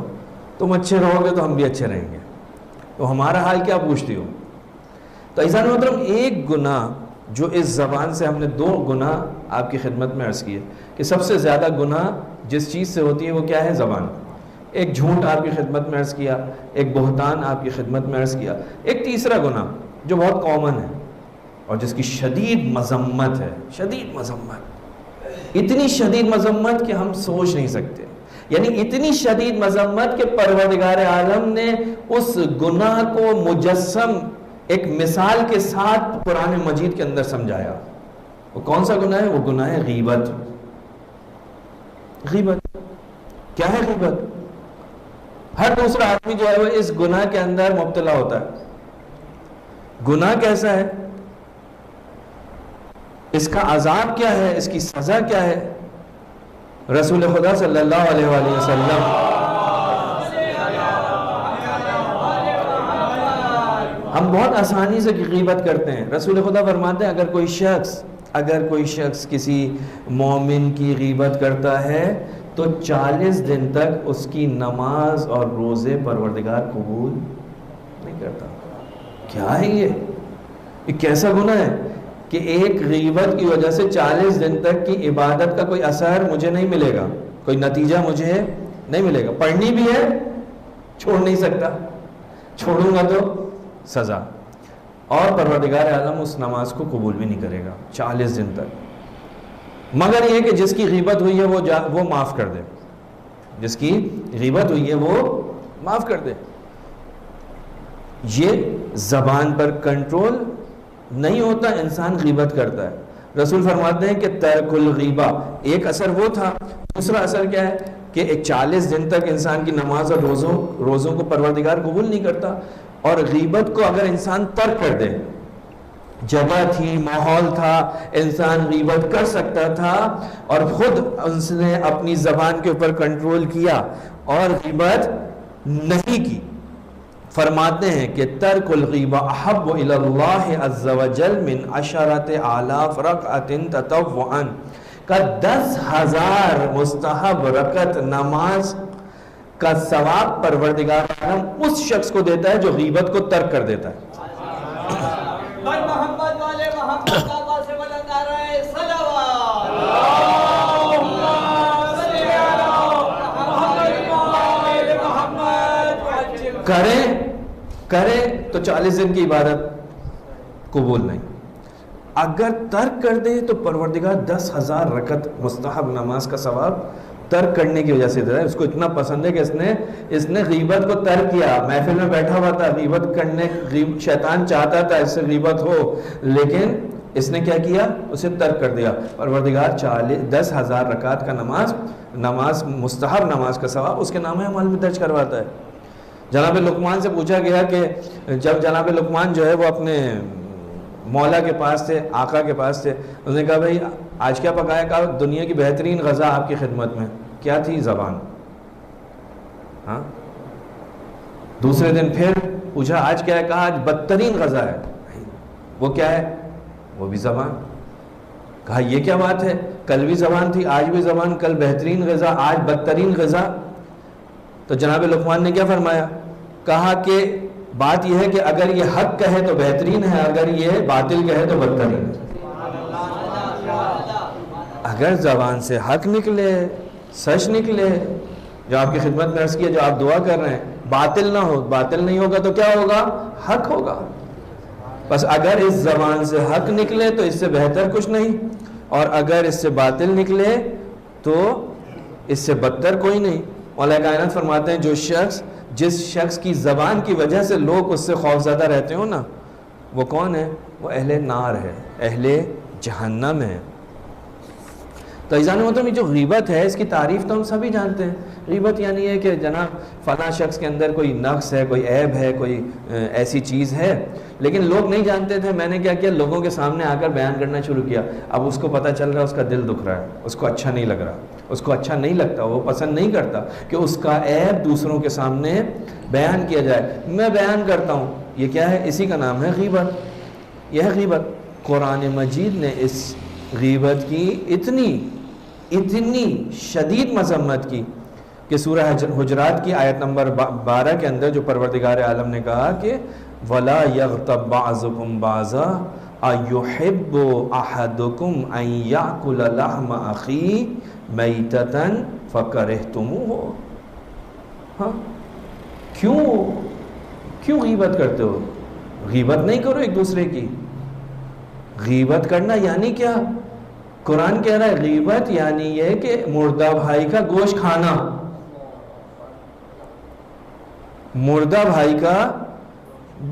تم اچھے رہو گے تو ہم بھی اچھے رہیں گے، تو ہمارا حال کیا پوچھتی ہو؟ تو عزیزان محترم، ایک گناہ جو اس زبان سے، ہم نے 2 گناہ آپ کی خدمت میں عرض کیے کہ سب سے زیادہ گناہ جس چیز سے ہوتی ہے وہ کیا ہے؟ زبان۔ ایک جھوٹ آپ کی خدمت میں عرض کیا، ایک بہتان آپ کی خدمت میں عرض کیا، ایک تیسرا گناہ جو بہت کامن ہے اور جس کی شدید مذمت ہے، شدید مذمت، اتنی شدید مذمت کہ ہم سوچ نہیں سکتے، یعنی اتنی شدید مذمت کہ پروردگار عالم نے اس گناہ کو مجسم ایک مثال کے ساتھ قرآن مجید کے اندر سمجھایا۔ وہ کون سا گناہ ہے؟ وہ گناہ ہے غیبت۔ غیبت کیا ہے؟ غیبت، ہر دوسرا آدمی جو ہے وہ اس گناہ کے اندر مبتلا ہوتا ہے۔ گناہ کیسا ہے؟ اس کا عذاب کیا ہے؟ اس کی سزا کیا ہے؟ رسول خدا صلی اللہ علیہ وآلہ وسلم ہم بہت آسانی سے غیبت کرتے ہیں۔ رسول خدا فرماتے ہیں اگر کوئی شخص کسی مومن کی غیبت کرتا ہے تو 40 دن تک اس کی نماز اور روزے پروردگار قبول نہیں کرتا۔ کیا ہے یہ کیسا گناہ ہے کہ ایک غیبت کی وجہ سے 40 دن تک کی عبادت کا کوئی اثر مجھے نہیں ملے گا، کوئی نتیجہ مجھے نہیں ملے گا، پڑھنی بھی ہے چھوڑ نہیں سکتا، چھوڑوں گا تو سزا، اور پروردگار عالم اس نماز کو قبول بھی نہیں کرے گا 40 دن تک، مگر یہ کہ جس کی غیبت ہوئی ہے وہ معاف کر دے، جس کی غیبت ہوئی ہے وہ معاف کر دے۔ یہ زبان پر کنٹرول نہیں ہوتا، انسان غیبت کرتا ہے۔ رسول فرماتے ہیں کہ ترک الغیبہ، ایک اثر وہ تھا، دوسرا اثر کیا ہے؟ کہ ایک 40 دن تک انسان کی نماز اور روزوں کو پروردگار قبول نہیں کرتا. اور غیبت کو اگر انسان ترک کر دے، جگہ تھی، ماحول تھا، انسان غیبت کر سکتا تھا اور خود اس نے اپنی زبان کے اوپر کنٹرول کیا اور غیبت نہیں کی. فرماتے ہیں کہ ترک الغیبہ احب الی اللہ عز وجل من 10,000 رکعۃ تطوعا، کا 10,000 مستحب رکعت نماز کا ثواب پروردگار عالم اس شخص کو دیتا ہے جو غیبت کو ترک کر دیتا ہے. محمد والے محمد بابا سے بلند آ رہا ہے صلوات. کرے تو 40 دن کی عبادت قبول نہیں، اگر ترک کر دے تو پروردگار 10,000 رکعت مستحب نماز کا ثواب ترک کرنے کی وجہ سے دیتا ہے. اس کو اتنا پسند ہے کہ اس نے غیبت کو ترک کیا. محفل میں بیٹھا ہوا تھا، غیبت کرنے، شیطان چاہتا تھا اس سے غیبت ہو، لیکن اس نے کیا کیا؟ اسے ترک کر دیا. پروردگار 10,000 رکعت کا نماز مستحب نماز کا ثواب اس کے نام اعمال میں درج کرواتا ہے. جناب لقمان سے پوچھا گیا کہ جب جناب لقمان جو ہے وہ اپنے مولا کے پاس تھے، آقا کے پاس تھے، انہوں نے کہا بھائی آج کیا پکایا؟ کہا دنیا کی بہترین غذا آپ کی خدمت میں. کیا تھی؟ زبان. ہاں. دوسرے دن پھر پوچھا آج کیا ہے؟ کہا آج بدترین غذا ہے. وہ کیا ہے؟ وہ بھی زبان. کہا یہ کیا بات ہے؟ کل بھی زبان تھی، آج بھی زبان، کل بہترین غذا، آج بدترین غذا. تو جناب لقمان نے کیا فرمایا؟ کہا کہ بات یہ ہے کہ اگر یہ حق کہے تو بہترین ہے، اگر یہ باطل کہے تو بدترین ہے. اگر زبان سے حق نکلے، سچ نکلے، جو آپ کی خدمت میں عرض کیا، جو آپ دعا کر رہے ہیں، باطل نہ ہو، باطل نہیں ہوگا تو کیا ہوگا؟ حق ہوگا. بس اگر اس زبان سے حق نکلے تو اس سے بہتر کچھ نہیں، اور اگر اس سے باطل نکلے تو اس سے بدتر کوئی نہیں. مولا کائنات فرماتے ہیں جس شخص کی زبان کی وجہ سے لوگ اس سے خوفزدہ رہتے ہو نا، وہ کون ہے؟ وہ اہل نار ہے، اہل جہنم ہے. تو عزیزان محترم، جو غیبت ہے اس کی تعریف تو ہم سبھی جانتے ہیں. غیبت یعنی ہے کہ جناب فلاں شخص کے اندر کوئی نقص ہے، کوئی عیب ہے، کوئی ایسی چیز ہے، لیکن لوگ نہیں جانتے تھے. میں نے کیا کیا؟ لوگوں کے سامنے آ کر بیان کرنا شروع کیا. اب اس کو پتہ چل رہا ہے، اس کا دل دکھ رہا ہے، اس کو اچھا نہیں لگ رہا، اس کو اچھا نہیں لگتا، وہ پسند نہیں کرتا کہ اس کا عیب دوسروں کے سامنے بیان کیا جائے. میں بیان کرتا ہوں، یہ کیا ہے؟ اسی کا نام ہے غیبت. یہ ہے غیبت. قرآن مجید نے اس غیبت کی اتنی شدید مذمت کی کہ سورہ حجرات کی آیت نمبر 12 کے اندر جو پروردگار عالم نے کہا کہ وَلَا يَغْتَبْ بَعْضُكُمْ بَعْضًا أَيُحِبُّ أَحَدُكُمْ أَن يَأْكُلَ لَحْمَ أَخِيهِ مَيْتَةً فَكَرِهْتُمُوهُ. ہاں، کیوں غیبت کرتے ہو؟ غیبت نہیں کرو ایک دوسرے کی. غیبت کرنا یعنی کیا؟ قرآن کہہ رہا ہے غیبت یعنی یہ کہ مردہ بھائی کا گوشت کھانا. مردہ بھائی کا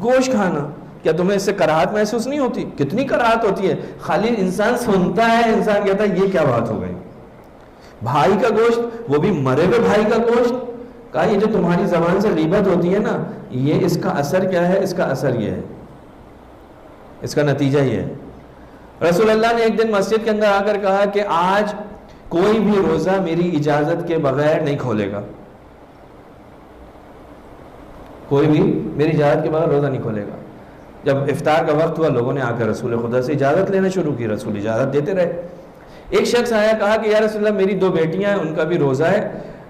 گوشت کھانا. کیا تمہیں اس سے کراہت محسوس نہیں ہوتی؟ کتنی کراہت ہوتی ہے. خالی انسان سنتا ہے، انسان کہتا ہے یہ کیا بات ہو گئی. بھائی کا گوشت، وہ بھی مرے ہوئے بھائی کا گوشت. کہا یہ جو تمہاری زبان سے غیبت ہوتی ہے نا، یہ اس کا اثر کیا ہے؟ اس کا اثر یہ ہے، اس کا نتیجہ یہ ہے. رسول اللہ نے ایک دن مسجد کے اندر آ کر کہا کہ آج کوئی بھی روزہ میری اجازت کے بغیر نہیں کھولے گا. کوئی بھی میری اجازت کے بغیر روزہ نہیں کھولے گا. جب افطار کا وقت ہوا، لوگوں نے آ کر رسول خدا سے اجازت لینا شروع کی. رسول اجازت دیتے رہے. ایک شخص آیا، کہا کہ یا رسول اللہ میری 2 بیٹیاں ہیں، ان کا بھی روزہ ہے،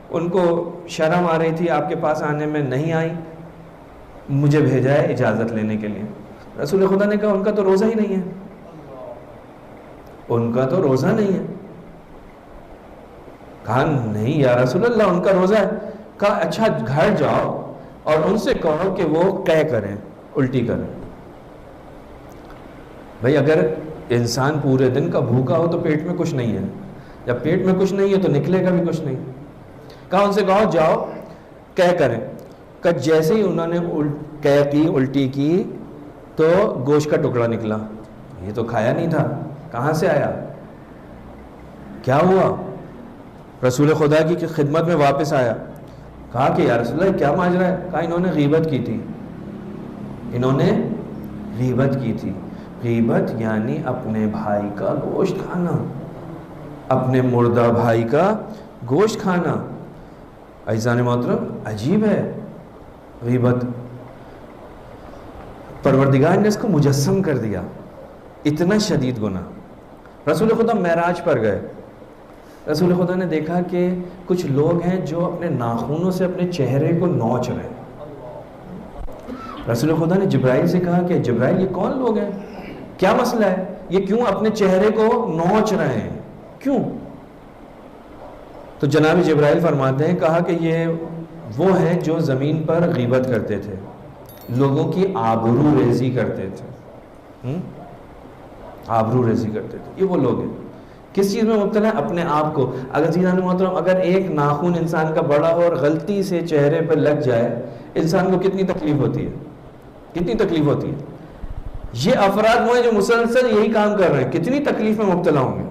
ان کو شرم آ رہی تھی آپ کے پاس آنے میں، نہیں آئیں، مجھے بھیجا ہے اجازت لینے کے لیے. رسول خدا نے کہا ان کا تو روزہ ہی نہیں ہے، ان کا تو روزہ نہیں ہے. کہا نہیں یا رسول اللہ ان کا روزہ ہے. کہا اچھا گھر جاؤ اور ان سے کہو کہ وہ قے کریں، الٹی کریں. بھئی اگر انسان پورے دن کا بھوکا ہو تو پیٹ میں کچھ نہیں ہے، جب پیٹ میں کچھ نہیں ہے تو نکلے گا بھی کچھ نہیں. کہا ان سے کہو جاؤ قے کریں. کہ جیسے ہی انہوں نے قے کی، الٹی کی، تو گوشت کا ٹکڑا نکلا. یہ تو کھایا نہیں تھا، کہاں سے آیا؟ کیا ہوا؟ رسول خدا کی خدمت میں واپس آیا، کہا کہ یا رسول اللہ کیا ماجرا ہے؟ کہا انہوں نے غیبت کی تھی، انہوں نے غیبت کی تھی۔ غیبت یعنی اپنے بھائی کا گوشت کھانا، اپنے مردہ بھائی کا گوشت کھانا۔ عزیزان محترم، عجیب ہے غیبت، پروردگار نے اس کو مجسم کر دیا، اتنا شدید گناہ۔ رسول خدا معراج پر گئے، رسول خدا نے دیکھا کہ کچھ لوگ ہیں جو اپنے ناخنوں سے اپنے چہرے کو نوچ رہے ہیں۔ رسول خدا نے جبرائیل سے کہا کہ جبرائیل یہ کون لوگ ہیں، کیا مسئلہ ہے، یہ کیوں اپنے چہرے کو نوچ رہے ہیں، کیوں؟ تو جناب جبرائیل فرماتے ہیں، کہا کہ یہ وہ ہیں جو زمین پر غیبت کرتے تھے، لوگوں کی آبرو ریزی کرتے تھے، آبرو ریزی کرتے تھے، یہ وہ لوگ ہیں۔ کس چیز میں مبتلا ہے؟ اپنے آپ کو۔ اگر جیزان محترم، اگر ایک ناخن انسان کا بڑا ہو اور غلطی سے چہرے پر لگ جائے، انسان کو کتنی تکلیف ہوتی ہے، کتنی تکلیف ہوتی ہے۔ یہ افراد وہ ہیں جو مسلسل یہی کام کر رہے ہیں، کتنی تکلیف میں مبتلا ہوں گے۔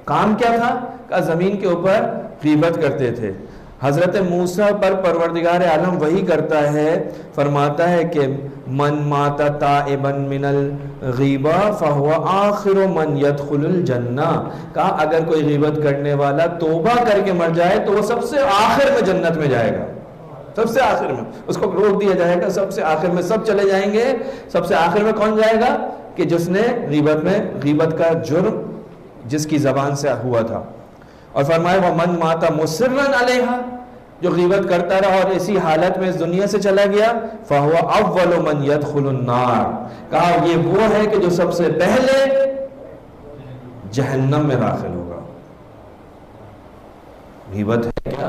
کام کیا تھا؟ کہ زمین کے اوپر غیبت کرتے تھے۔ حضرت موسیٰ پر پروردگار عالم وحی کرتا ہے، فرماتا ہے کہ من مات تائبا من الغیبہ فہو آخر من يدخل الجنہ، کہا اگر کوئی غیبت کرنے والا توبہ کر کے مر جائے تو وہ سب سے آخر میں جنت میں جائے گا، سب سے آخر میں اس کو روک دیا جائے گا، سب سے آخر میں سب چلے جائیں گے، سب سے آخر میں کون جائے گا؟ کہ جس نے غیبت کا جرم جس کی زبان سے ہوا تھا۔ اور فرمایا وَمَن مَاتَ مُصِرًّا عَلَيْهَا، جو غیبت کرتا رہا اور اسی حالت میں اس دنیا سے چلا گیا، فَهُوَ أَوَّلُ مَن يَدْخُلُ النَّارِ، کہا یہ وہ ہے کہ جو سب سے پہلے جہنم میں داخل ہوگا۔ غیبت ہے کیا؟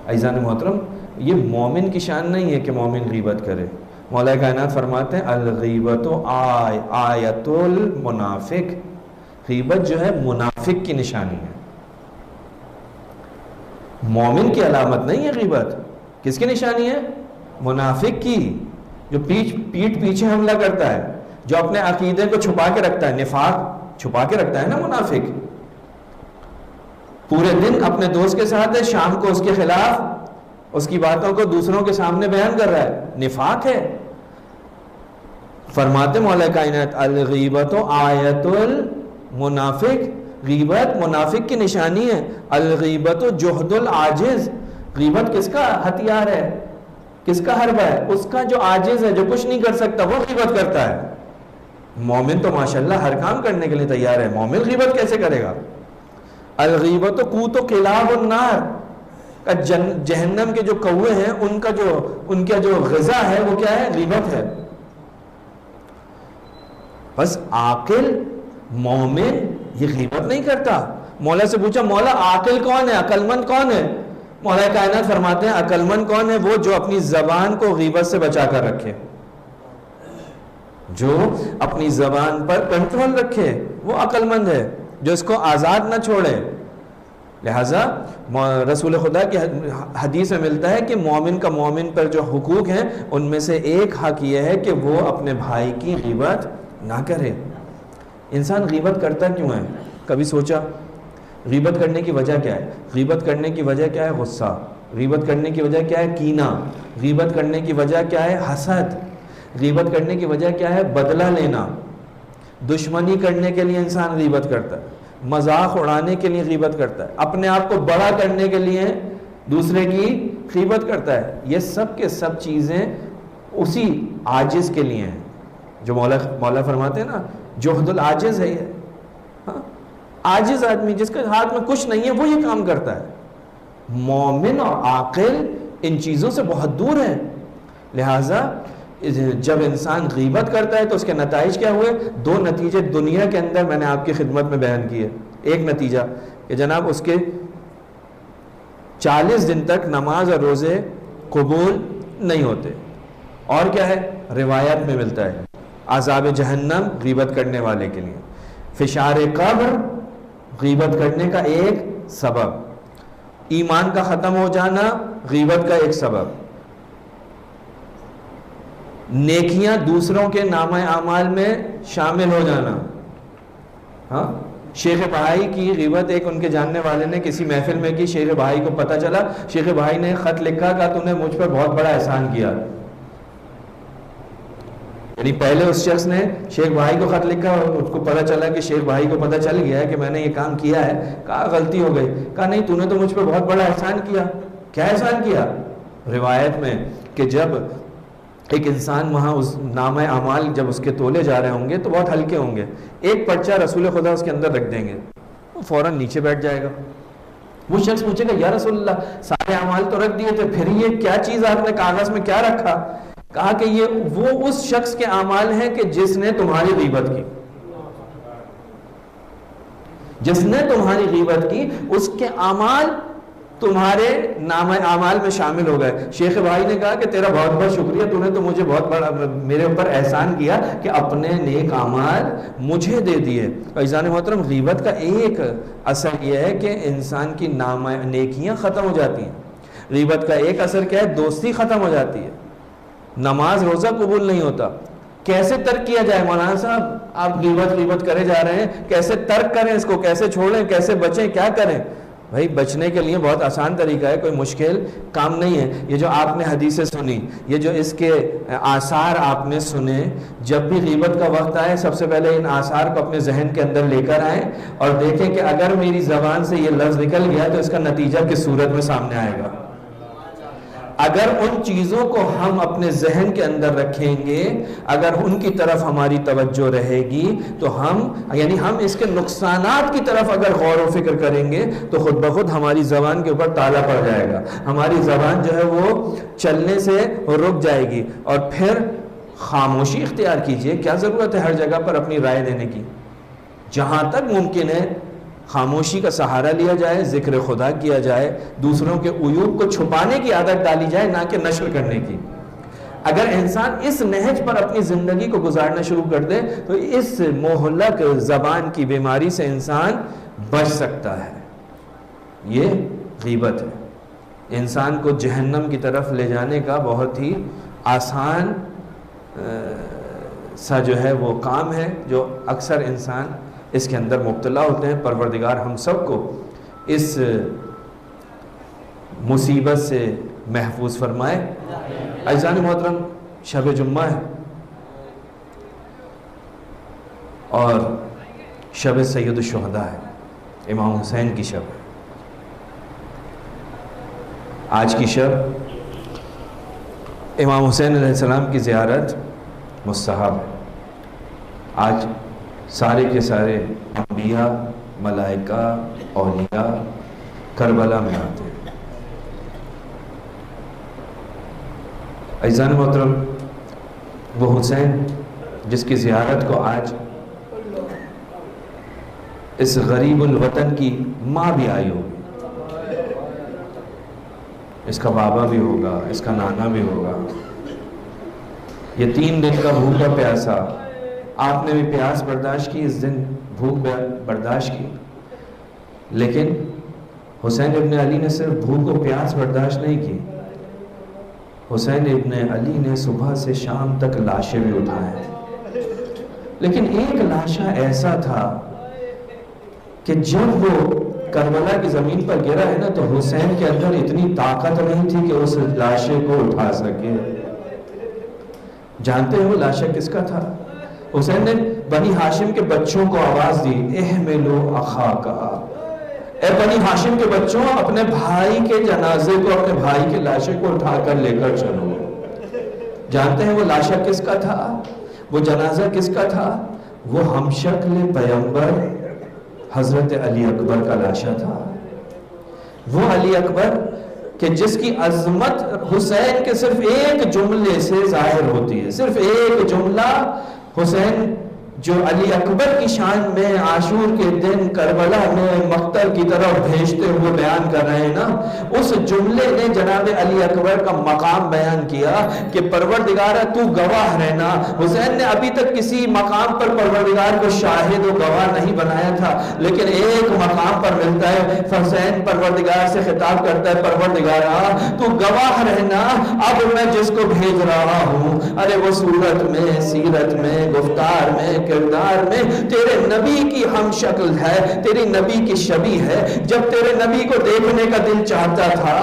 عزیزان محترم، یہ مومن کی شان نہیں ہے کہ مومن غیبت کرے۔ مولا کائنات فرماتے ہیں الغیبت آیت المنافق، غیبت جو ہے منافق کی نشانی ہے، مومن کی علامت نہیں ہے غیبت۔ کس کی نشانی ہے؟ منافق کی، جو پیٹ پیچھے حملہ کرتا ہے، جو اپنے عقیدے کو چھپا کے رکھتا ہے، نفاق چھپا کے رکھتا ہے نا منافق۔ پورے دن اپنے دوست کے ساتھ ہے، شام کو اس کے خلاف اس کی باتوں کو دوسروں کے سامنے بیان کر رہا ہے، نفاق ہے۔ فرماتے مولا کائنات الغیبت آیت المنافق، غیبت منافق کی نشانی ہے۔ الغیبت جہد العاجز، غیبت کس کا ہتھیار ہے، کس کا حربہ ہے؟ اس کا جو عاجز ہے، جو کچھ نہیں کر سکتا، وہ غیبت کرتا ہے۔ مومن تو ماشاءاللہ ہر کام کرنے کے لیے تیار ہے، مومن غیبت کیسے کرے گا؟ الغیبت قوت کلاب النار، جہنم کے جو کوے ہیں ان کا جو غذا ہے وہ کیا ہے؟ غیبت ہے۔ بس عاقل مومن یہ غیبت نہیں کرتا۔ مولا سے پوچھا مولا عاقل کون ہے، عقل مند کون ہے؟ مولا کائنات فرماتے ہیں عقل مند کون ہے؟ وہ جو اپنی زبان کو غیبت سے بچا کر رکھے، جو اپنی زبان پر کنٹرول رکھے، وہ عقل مند ہے، جو اس کو آزاد نہ چھوڑے۔ لہٰذا رسول خدا کی حدیث میں ملتا ہے کہ مومن کا مومن پر جو حقوق ہیں ان میں سے ایک حق یہ ہے کہ وہ اپنے بھائی کی غیبت نہ کرے۔ انسان غیبت کرتا کیوں ہے؟ کبھی سوچا غیبت کرنے کی وجہ کیا ہے؟ غیبت کرنے کی وجہ کیا ہے؟ غصہ۔ غیبت کرنے کی وجہ کیا ہے؟ کینہ۔ غیبت کرنے کی وجہ کیا ہے؟ حسد۔ غیبت کرنے کی وجہ کیا ہے؟ بدلہ لینا۔ دشمنی کرنے کے لیے انسان غیبت کرتا ہے، مذاق اڑانے کے لیے غیبت کرتا ہے، اپنے آپ کو بڑا کرنے کے لیے دوسرے کی غیبت کرتا ہے۔ یہ سب کے سب چیزیں اسی عاجز کے لیے ہیں، جو مولا فرماتے ہیں نا جہد العاجز ہے۔ یہ عاجز آدمی جس کے ہاتھ میں کچھ نہیں ہے وہ یہ کام کرتا ہے۔ مومن اور عاقل ان چیزوں سے بہت دور ہے۔ لہٰذا جب انسان غیبت کرتا ہے تو اس کے نتائج کیا ہوئے؟ دو نتیجے دنیا کے اندر میں نے آپ کی خدمت میں بیان کیے۔ ایک نتیجہ کہ جناب اس کے 40 دن تک نماز اور روزے قبول نہیں ہوتے، اور کیا ہے؟ روایت میں ملتا ہے عذاب جہنم غیبت کرنے والے کے لیے، فشار قبر غیبت کرنے کا ایک سبب، ایمان کا ختم ہو جانا غیبت کا ایک سبب، نیکیاں دوسروں کے نامہ اعمال میں شامل ہو جانا، شیخ بہائی کی غیبت ایک ان کے جاننے والے نے کسی محفل میں کی. شیخ بہائی کو پتہ چلا, شیخ بہائی نے خط لکھا کہ تو نے مجھ پر بہت بڑا احسان کیا. یعنی پہلے اس شخص نے شیخ بھائی کو خط لکھا اور اس کو پتہ چلا کہ شیخ بھائی کو پتہ چل گیا ہے کہ میں نے یہ کام کیا ہے. کہا غلطی ہو گئی. کہا نہیں, تو نے تو مجھ پر بہت بڑا احسان کیا. کیا احسان کیا؟ روایت میں کہ جب ایک انسان وہاں اس نامہ اعمال جب اس کے تولے جا رہے ہوں گے تو بہت ہلکے ہوں گے, ایک پرچہ رسول خدا اس کے اندر رکھ دیں گے, وہ فوراً نیچے بیٹھ جائے گا. وہ شخص پوچھے گا یا رسول اللہ سارے اعمال تو رکھ دیے تھے, پھر یہ کیا چیز آپ نے کاغذ میں کیا رکھا؟ کہا کہ یہ وہ اس شخص کے اعمال ہیں کہ جس نے تمہاری غیبت کی. جس نے تمہاری غیبت کی اس کے اعمال تمہارے نامہ اعمال میں شامل ہو گئے. شیخ بھائی نے کہا کہ تیرا بہت بہت شکریہ, تو نے تو مجھے بہت بڑا میرے اوپر احسان کیا کہ اپنے نیک اعمال مجھے دے دیے. عزیزان محترم, غیبت کا ایک اثر یہ ہے کہ انسان کی نیکیاں ختم ہو جاتی ہیں. غیبت کا ایک اثر کیا ہے؟ دوستی ختم ہو جاتی ہے, نماز روزہ قبول نہیں ہوتا. کیسے ترک کیا جائے؟ مولانا صاحب آپ غیبت کرے جا رہے ہیں, کیسے ترک کریں اس کو, کیسے چھوڑیں, کیسے بچیں, کیا کریں؟ بھائی بچنے کے لیے بہت آسان طریقہ ہے, کوئی مشکل کام نہیں ہے. یہ جو آپ نے حدیثیں سنی, یہ جو اس کے آثار آپ نے سنے, جب بھی غیبت کا وقت آئے سب سے پہلے ان آثار کو اپنے ذہن کے اندر لے کر آئیں اور دیکھیں کہ اگر میری زبان سے یہ لفظ نکل گیا تو اس کا نتیجہ کس صورت میں سامنے آئے گا. اگر ان چیزوں کو ہم اپنے ذہن کے اندر رکھیں گے, اگر ان کی طرف ہماری توجہ رہے گی تو ہم اس کے نقصانات کی طرف اگر غور و فکر کریں گے تو خود بخود ہماری زبان کے اوپر تالا پڑ جائے گا. ہماری زبان جو ہے وہ چلنے سے رک جائے گی. اور پھر خاموشی اختیار کیجئے. کیا ضرورت ہے ہر جگہ پر اپنی رائے دینے کی؟ جہاں تک ممکن ہے خاموشی کا سہارا لیا جائے, ذکر خدا کیا جائے, دوسروں کے عیوب کو چھپانے کی عادت ڈالی جائے, نہ کہ نشر کرنے کی. اگر انسان اس نہج پر اپنی زندگی کو گزارنا شروع کر دے تو اس مہلک زبان کی بیماری سے انسان بچ سکتا ہے. یہ غیبت ہے, انسان کو جہنم کی طرف لے جانے کا بہت ہی آسان سا جو ہے وہ کام ہے, جو اکثر انسان اس کے اندر مبتلا ہوتے ہیں. پروردگار ہم سب کو اس مصیبت سے محفوظ فرمائے. عزیزان محترم, شب جمعہ ہے اور شب سید الشہداء ہے, امام حسین کی شب ہے. آج کی شب امام حسین علیہ السلام کی زیارت مستحب ہے. آج سارے کے سارے انبیاء, ملائکہ, اولیاء کربلا میں آتے ہیں. عزیزان محترم, وہ حسین جس کی زیارت کو آج اس غریب الوطن کی ماں بھی آئی ہوگی, اس کا بابا بھی ہوگا, اس کا نانا بھی ہوگا. یہ 3 دن کا بھوکا پیاسا, آپ نے بھی پیاس برداشت کی, اس دن بھوک برداشت کی. لیکن حسین ابن علی نے صرف بھوک و پیاس برداشت نہیں کی, حسین ابن علی نے صبح سے شام تک لاشیں بھی اٹھائیں. لیکن ایک لاشا ایسا تھا کہ جب وہ کربلا کی زمین پر گرا ہے نا تو حسین کے اندر اتنی طاقت نہیں تھی کہ اس لاشے کو اٹھا سکے. جانتے ہو لاشا کس کا تھا؟ حسین نے بنی ہاشم کے بچوں کو آواز دی, احملوا اخاک, اے بنی ہاشم کے بچوں اپنے بھائی کے جنازے کو, اپنے بھائی کے لاشے کو اٹھا کر لے کر چلو. جانتے ہیں وہ لاشا کس کا تھا, وہ جنازہ کس کا تھا؟ وہ ہمشکل پیغمبر حضرت علی اکبر کا لاشا تھا. وہ علی اکبر کہ جس کی عظمت حسین کے صرف ایک جملے سے ظاہر ہوتی ہے. صرف ایک جملہ حسین جو علی اکبر کی شان میں عاشور کے دن کربلا میں مقتل کی طرف بھیجتے ہوئے بیان کر رہے ہیں نا, اس جملے نے جناب علی اکبر کا مقام بیان کیا کہ پروردگارہ تو گواہ رہنا. حسین نے ابھی تک کسی مقام پر پروردگار کو شاہد و گواہ نہیں بنایا تھا, لیکن ایک مقام پر ملتا ہے. حسین پروردگار سے خطاب کرتا ہے, پروردگارہ تو گواہ رہنا, اب میں جس کو بھیج رہا ہوں ارے وہ صورت میں, سیرت میں, گفتار میں, کردار میں تیرے نبی کی ہم شکل ہے، تیری نبی کی شبیہ ہے۔ جب تیرے نبی کو دیکھنے کا دل چاہتا تھا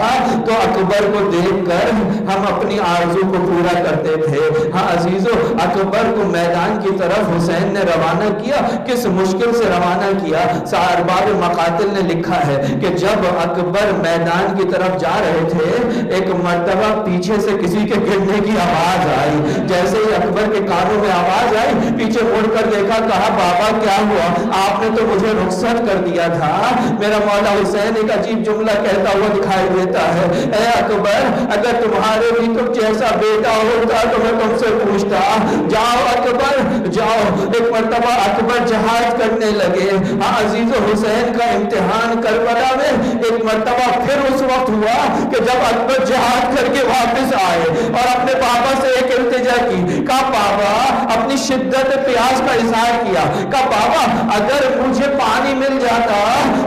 تو اکبر کو دیکھ کر ہم اپنی آرزو کو پورا کرتے تھے۔ ہاں عزیزو، اکبر کو میدان کی طرف حسین نے روانہ کیا، کس مشکل سے روانہ کیا۔ ارباب مقاتل نے لکھا ہے کہ جب اکبر میدان کی طرف جا رہے تھے، ایک مرتبہ پیچھے سے کسی کے گرنے کی آواز آئی۔ جیسے ہی اکبر کے کانوں میں آواز آئی، پیچھے مڑ کر دیکھا، کہا بابا کیا ہوا؟ آپ نے تو مجھے رخصت کر دیا تھا۔ میرا مولا حسین ایک عجیب جملہ کہتا ہوا دکھائی دیتا ہے، اے اکبر، اگر تمہارے بھی تم جیسا بیٹا ہوتا تو میں تم سے پوچھتا۔ جاؤ اکبر جاؤ۔ ایک مرتبہ اکبر جہاد کرنے لگے۔ ہاں عزیز و حسین کا امتحان کربلا میں ایک مرتبہ پھر اس وقت ہوا کہ جب اکبر جہاد کر کے واپس آئے اور اپنے پاپا سے ایک التجا کی، کہا پاپا، اپنی شدت پیاس کا اظہار کیا، کہا پاپا اگر مجھے پانی مل جاتا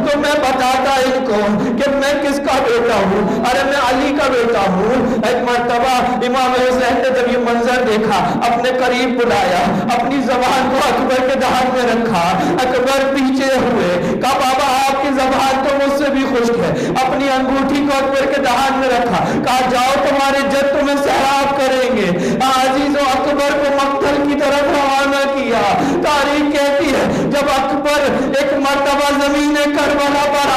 تو میں بتاتا ان کو کہ میں کس کا بیٹا ہوں، ارے میں علی کا بیٹا ہوں۔ ایک مرتبہ امام حسین نے جب یہ منظر دیکھا، اپنے قریب بلایا، اپنی زبان کو اکبر کے دہان میں رکھا۔ اکبر پیچھے ہوئے، کہا بابا آپ کی زبان تو مجھ سے بھی خشک ہے۔ اپنی انگوٹھی کو اکبر کے دہان میں رکھا، کہا جاؤ تمہارے جد تمہیں سیراب کریں گے۔ عزیز و اکبر کو مقتل کی طرف روانہ کیا۔ تاریخ کہتی ہے جب اکبر ایک مرتبہ زمین کربلا پر